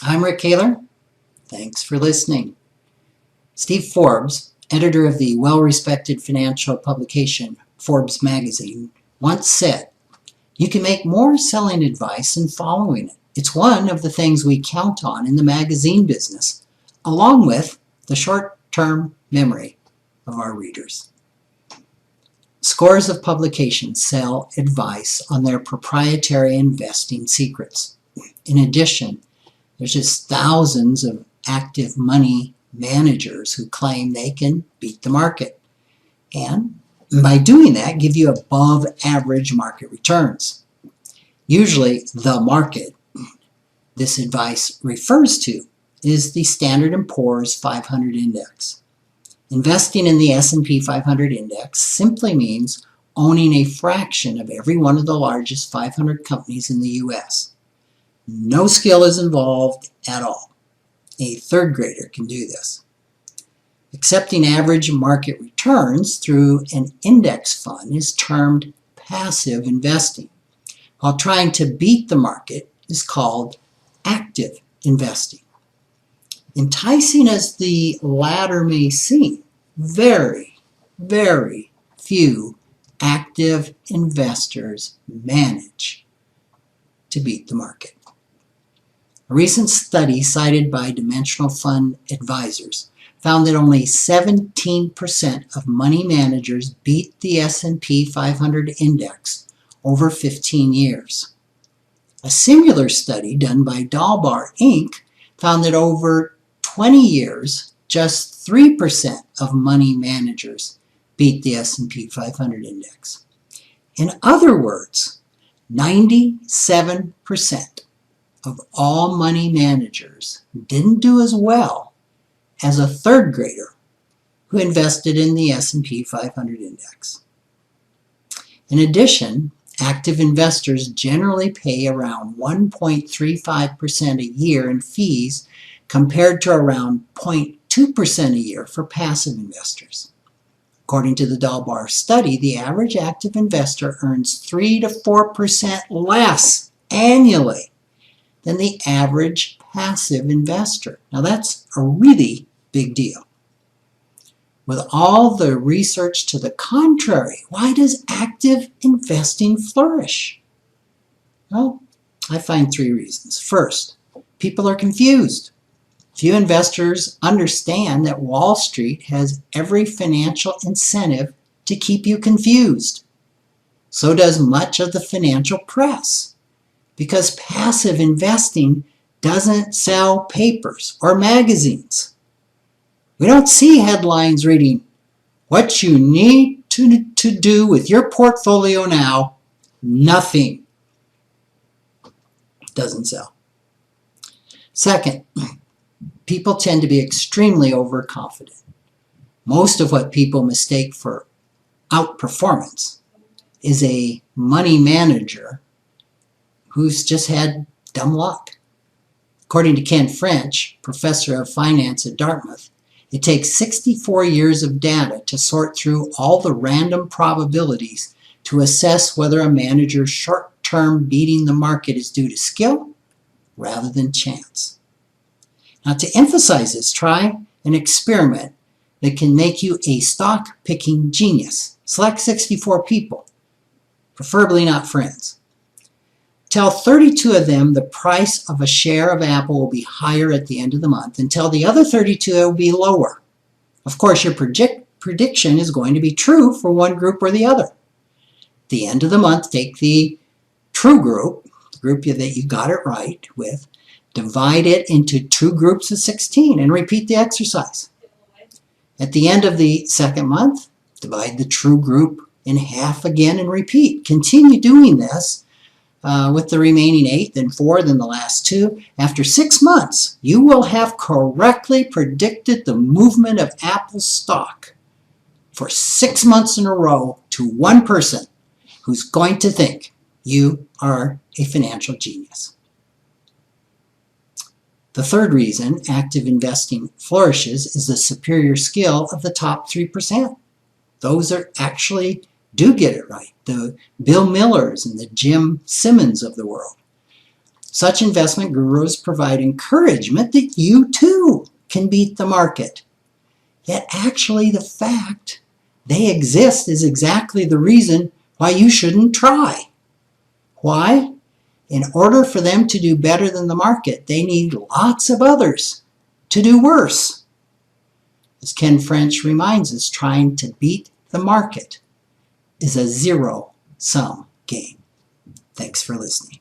I'm Rick Kaler. Thanks for listening. Steve Forbes, editor of the well-respected financial publication Forbes magazine, once said, "You can make more selling advice than following it." It's one of the things we count on in the magazine business, along with the short-term memory of our readers. Scores of publications sell advice on their proprietary investing secrets. In addition, there's just thousands of active money managers who claim they can beat the market. And by doing that, give you above average market returns. Usually the market this advice refers to is the Standard & Poor's 500 index. Investing in the S&P 500 index simply means owning a fraction of every one of the largest 500 companies in the U.S. No skill is involved at all. A third grader can do this. Accepting average market returns through an index fund is termed passive investing, while trying to beat the market is called active investing. Enticing as the latter may seem, very, very few active investors manage to beat the market. A recent study cited by Dimensional Fund Advisors found that only 17% of money managers beat the S&P 500 index over 15 years. A similar study done by Dalbar Inc. found that over 20 years, just 3% of money managers beat the S&P 500 index. In other words, 97% of all money managers didn't do as well as a third grader who invested in the S&P 500 index. In addition, active investors generally pay around 1.35% a year in fees compared to around 0.2% a year for passive investors. According to the Dalbar study, the average active investor earns 3 to 4% less annually than the average passive investor. Now that's a really big deal. With all the research to the contrary, why does active investing flourish? Well, I find 3 reasons. First, people are confused. Few investors understand that Wall Street has every financial incentive to keep you confused. So does much of the financial press, because passive investing doesn't sell papers or magazines. We don't see headlines reading, "What you need to do with your portfolio now." Nothing. Doesn't sell. Second, people tend to be extremely overconfident. Most of what people mistake for outperformance is a money manager who's just had dumb luck. According to Ken French, professor of finance at Dartmouth, it takes 64 years of data to sort through all the random probabilities to assess whether a manager's short-term beating the market is due to skill rather than chance. Now, to emphasize this, try an experiment that can make you a stock-picking genius. Select 64 people, preferably not friends. Tell 32 of them the price of a share of Apple will be higher at the end of the month, and tell the other 32 it will be lower. Of course, your prediction is going to be true for one group or the other. At the end of the month, take the true group, the group that you got it right with, divide it into 2 groups of 16, and repeat the exercise. At the end of the second month, divide the true group in half again and repeat. Continue doing this with the remaining 8, then 4, then the last 2. After 6 months, you will have correctly predicted the movement of Apple's stock for 6 months in a row to one person who's going to think you are a financial genius. The third reason active investing flourishes is the superior skill of the top 3%. Those are actually do get it right. The Bill Millers and the Jim Simmons of the world. Such investment gurus provide encouragement that you too can beat the market. Yet actually the fact they exist is exactly the reason why you shouldn't try. Why? In order for them to do better than the market, they need lots of others to do worse. As Ken French reminds us, trying to beat the market is a zero-sum game. Thanks for listening.